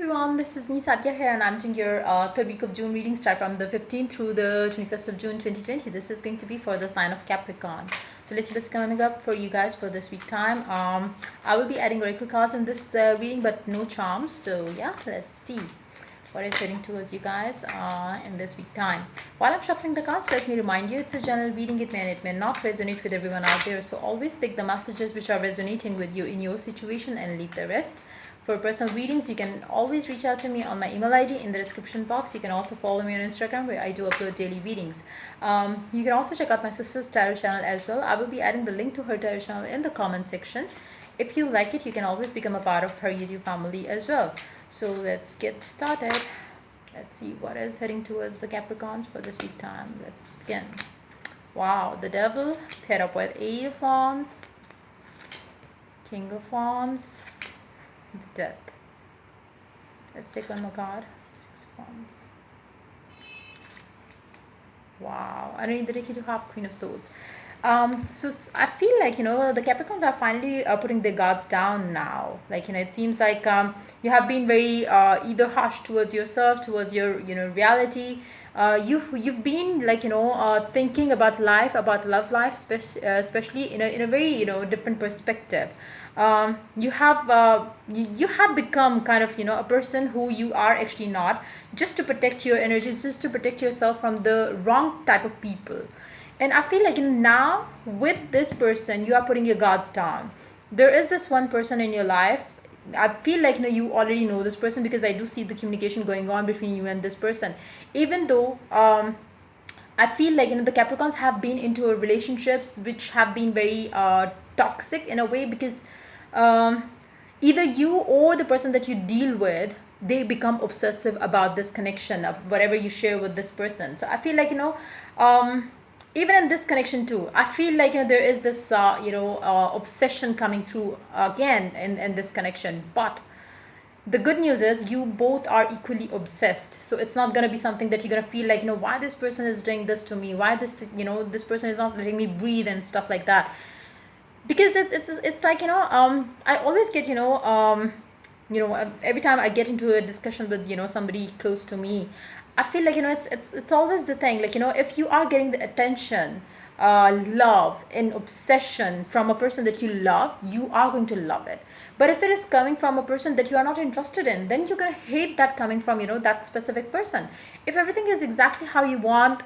everyone, this is me Satya here, and I'm doing your third week of June reading, start from the 15th through the 21st of June 2020. This is going to be for the sign of Capricorn. So let's see what's coming up for you guys for this week time. I will be adding oracle cards in this reading, but no charms. So yeah, let's see what is heading towards you guys in this week time. While I'm shuffling the cards, let me remind you, it's a general reading. It may and it may not resonate with everyone out there, so always pick the messages which are resonating with you in your situation and leave the rest. For personal readings, you can always reach out to me on my email ID in the description box. You can also follow me on Instagram, where I do upload daily readings. You can also check out my sister's tarot channel as well. I will be adding the link to her tarot channel in the comment section. If you like it, you can always become a part of her YouTube family as well. So let's get started. Let's see what is heading towards the Capricorns for this week time. Let's begin. Wow, the Devil paired up with 8 of Wands, King of Wands, Death. Let's take one more card. 6 of Wands. Wow, underneath the deck you do have Queen of Swords. So I feel like, the Capricorns are finally putting their guards down now. Like, it seems like you have been very either harsh towards yourself, towards your, reality. You've been like, thinking about life, about love life, especially in a very, different perspective. You have become kind of, a person who you are actually not, just to protect your energies, just to protect yourself from the wrong type of people. And I feel like now with this person, you are putting your guards down. There is this one person in your life. I feel like you already know this person, because I do see the communication going on between you and this person. Even though I feel like the Capricorns have been into relationships which have been very toxic in a way, because either you or the person that you deal with, they become obsessive about this connection of whatever you share with this person. So I feel like even in this connection too, I feel like there is this obsession coming through again in this connection. But the good news is you both are equally obsessed. So it's not going to be something that you're going to feel like, why this person is doing this to me, why this person is not letting me breathe and stuff like that. Because it's like, I always get, every time I get into a discussion with, somebody close to me, I feel like, it's always the thing, like, if you are getting the attention, love and obsession from a person that you love, you are going to love it. But if it is coming from a person that you are not interested in, then you're going to hate that coming from, that specific person. If everything is exactly how you want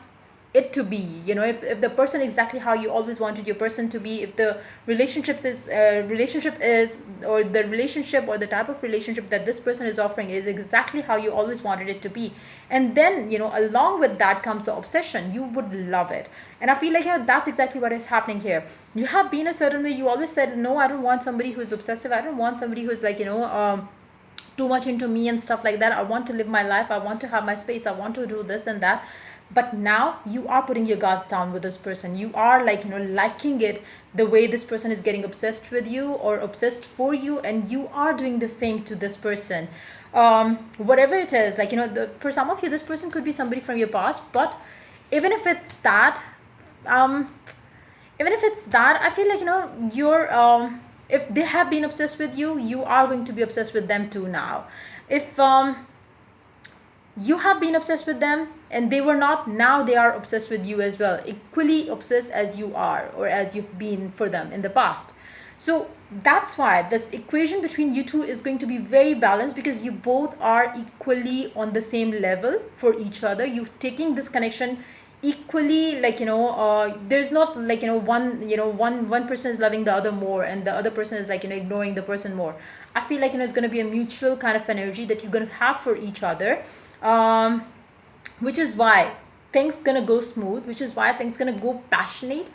it to be, if the person exactly how you always wanted your person to be, if the relationship is or the relationship or the type of relationship that this person is offering is exactly how you always wanted it to be, and then along with that comes the obsession, you would love it. And I feel like that's exactly what is happening here. You have been a certain way, you always said, no, I don't want somebody who is obsessive, I don't want somebody who is like too much into me and stuff like that. I want to live my life, I want to have my space, I want to do this and that. But now you are putting your guards down with this person. You are like, liking it the way this person is getting obsessed with you or obsessed for you, and you are doing the same to this person. Whatever it is, like, for some of you, this person could be somebody from your past, but even if it's that, I feel like, you're, if they have been obsessed with you, you are going to be obsessed with them too now. If, you have been obsessed with them and they were not, now they are obsessed with you as well, equally obsessed as you are or as you've been for them in the past. So that's why this equation between you two is going to be very balanced, because you both are equally on the same level for each other. You're taking this connection equally, like, there's not like, one person is loving the other more and the other person is like, ignoring the person more. I feel like, it's going to be a mutual kind of energy that you're going to have for each other, which is why things gonna go smooth, which is why things gonna go passionate,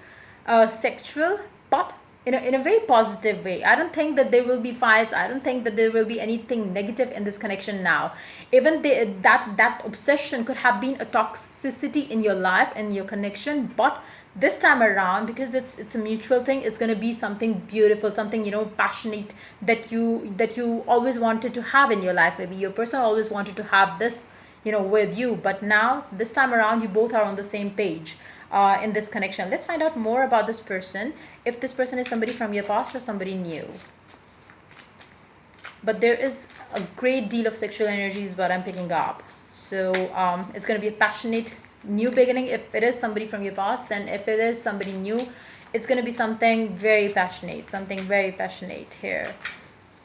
sexual, but in a very positive way. I don't think that there will be fights, I don't think that there will be anything negative in this connection now. Even that obsession could have been a toxicity in your life and your connection, but this time around, because it's a mutual thing, it's going to be something beautiful, something passionate, that you always wanted to have in your life. Maybe your person always wanted to have this with you, but now this time around you both are on the same page in this connection. Let's find out more about this person, if this person is somebody from your past or somebody new. But there is a great deal of sexual energy is what I'm picking up. So it's going to be a passionate new beginning. If it is somebody from your past, then if it is somebody new, it's going to be something very passionate here.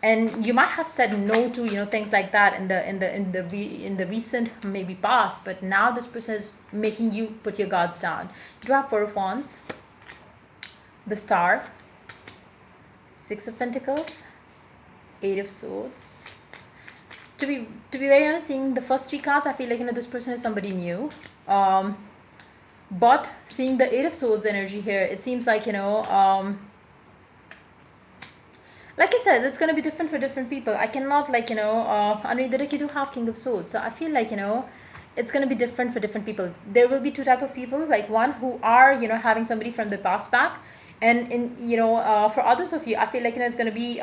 And you might have said no to, things like that in the recent maybe past, but now this person is making you put your guards down. You have Four of Wands, the Star, Six of Pentacles, Eight of Swords. To be very honest, seeing the first three cards, I feel like this person is somebody new. But seeing the Eight of Swords energy here, it seems like like I said, it's going to be different for different people. I cannot underneath the deck you do have King of Swords, so I feel like it's going to be different for different people. There will be two type of people, like one who are having somebody from the past back, and in for others of you, I feel like it's going to be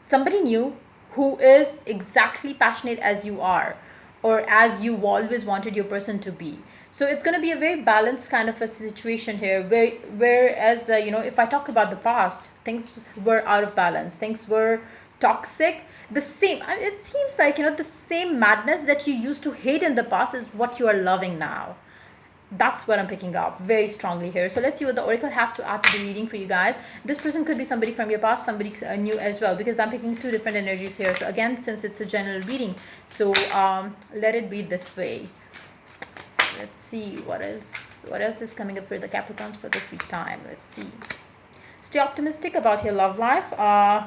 somebody new who is exactly passionate as you are, or as you always wanted your person to be. So it's going to be a very balanced kind of a situation here, whereas if I talk about the past, things were out of balance, things were toxic. The same, it seems like the same madness that you used to hate in the past is what you are loving now. That's what I'm picking up very strongly here. So let's see what the oracle has to add to the reading for you guys. This person could be somebody from your past, somebody new as well, because I'm picking two different energies here. So again, since it's a general reading, so let it be this way. Let's see what else is coming up for the Capricorns for this week time. Let's see. Stay optimistic about your love life.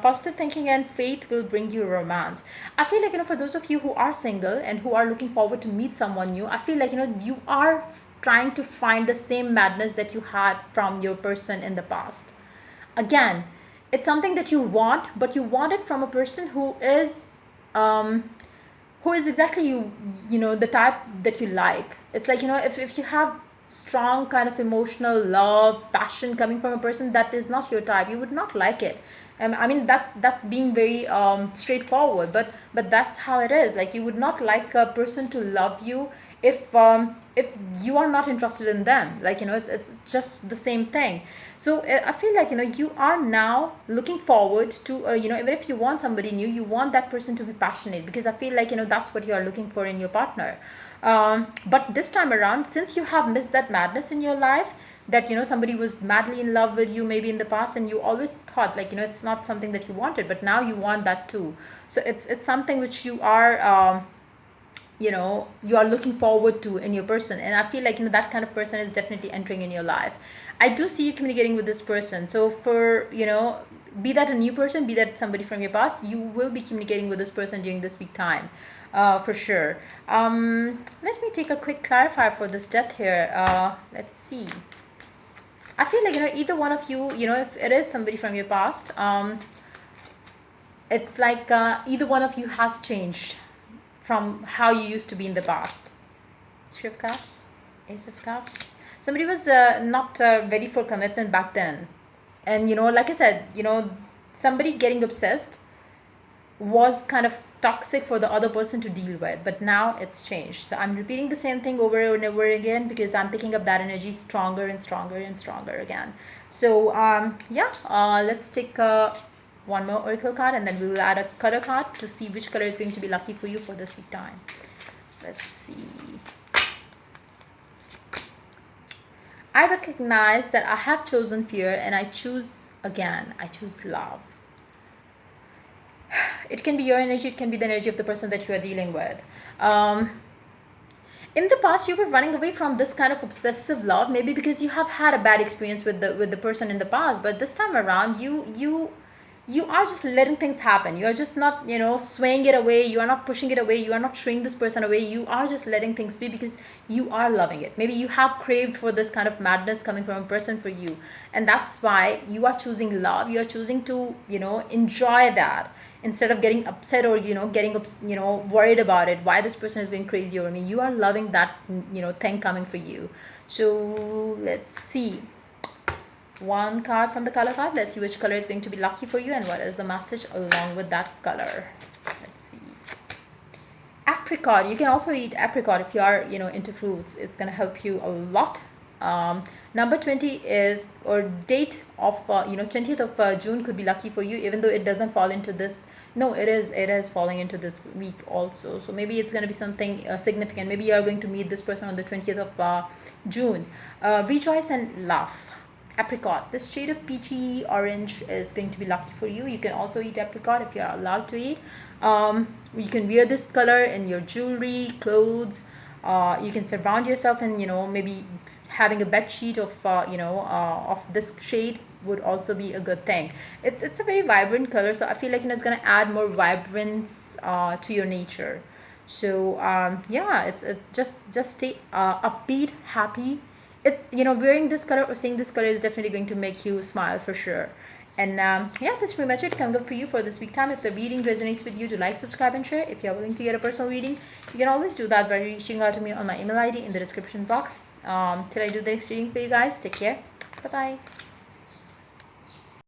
Positive thinking and faith will bring you romance. I feel like for those of you who are single and who are looking forward to meet someone new, I feel like you are trying to find the same madness that you had from your person in the past. Again, it's something that you want, but you want it from a person who is exactly the type that you like. It's like if you have strong kind of emotional love, passion coming from a person that is not your type, you would not like it. I mean, that's being very straightforward, but that's how it is. Like, you would not like a person to love you if you are not interested in them. Like, it's just the same thing. So I feel like you are now looking forward to even if you want somebody new, you want that person to be passionate, because I feel like that's what you are looking for in your partner. But this time around, since you have missed that madness in your life, that somebody was madly in love with you maybe in the past, and you always thought like it's not something that you wanted, but now you want that too. So it's something which you are you are looking forward to in your person, and I feel like that kind of person is definitely entering in your life. I do see you communicating with this person. So for be that a new person, be that somebody from your past, you will be communicating with this person during this week time, for sure. Let me take a quick clarifier for this death here. Let's see. I feel like either one of you, if it is somebody from your past, it's like either one of you has changed from how you used to be in the past. Three of Cups, Ace of Cups. Somebody was not ready for commitment back then, and like I said, somebody getting obsessed was kind of toxic for the other person to deal with, but now it's changed. So I'm repeating the same thing over and over again, because I'm picking up that energy stronger and stronger and stronger again. So let's take one more oracle card, and then we will add a color card to see which color is going to be lucky for you for this week time. Let's see. I recognize that I have chosen fear, and I choose again. I choose love. It can be your energy, it can be the energy of the person that you are dealing with. In the past, you were running away from this kind of obsessive love, maybe because you have had a bad experience with the person in the past. But this time around, you are just letting things happen. You are just not swaying it away. You are not pushing it away. You are not shrinking this person away. You are just letting things be, because you are loving it. Maybe you have craved for this kind of madness coming from a person for you, and that's why you are choosing love. You are choosing to enjoy that, instead of getting upset or getting worried about it, why this person is going crazy over me. You are loving that thing coming for you. So let's see. One card from the color card. Let's see which color is going to be lucky for you, and what is the message along with that color. Let's see. Apricot. You can also eat apricot if you are into fruits. It's going to help you a lot. Number 20 is, or date of 20th of June could be lucky for you, even though it doesn't fall into this No, it is falling into this week also. So maybe it's going to be something significant. Maybe you are going to meet this person on the 20th of June. Rejoice and laugh. Apricot. This shade of peachy orange is going to be lucky for you. You can also eat apricot if you are allowed to eat. You can wear this color in your jewelry, clothes. You can surround yourself in, maybe having a bed sheet of, of this shade would also be a good thing. It's a very vibrant color, so I feel like, it's gonna add more vibrance to your nature. So yeah, it's just stay upbeat, happy. It's, wearing this color or seeing this color is definitely going to make you smile for sure. And yeah, that's pretty much it. Coming up for you for this week time. If the reading resonates with you, to like, subscribe, and share. If you're willing to get a personal reading, you can always do that by reaching out to me on my email ID in the description box. Till I do the next reading for you guys, take care. Bye bye.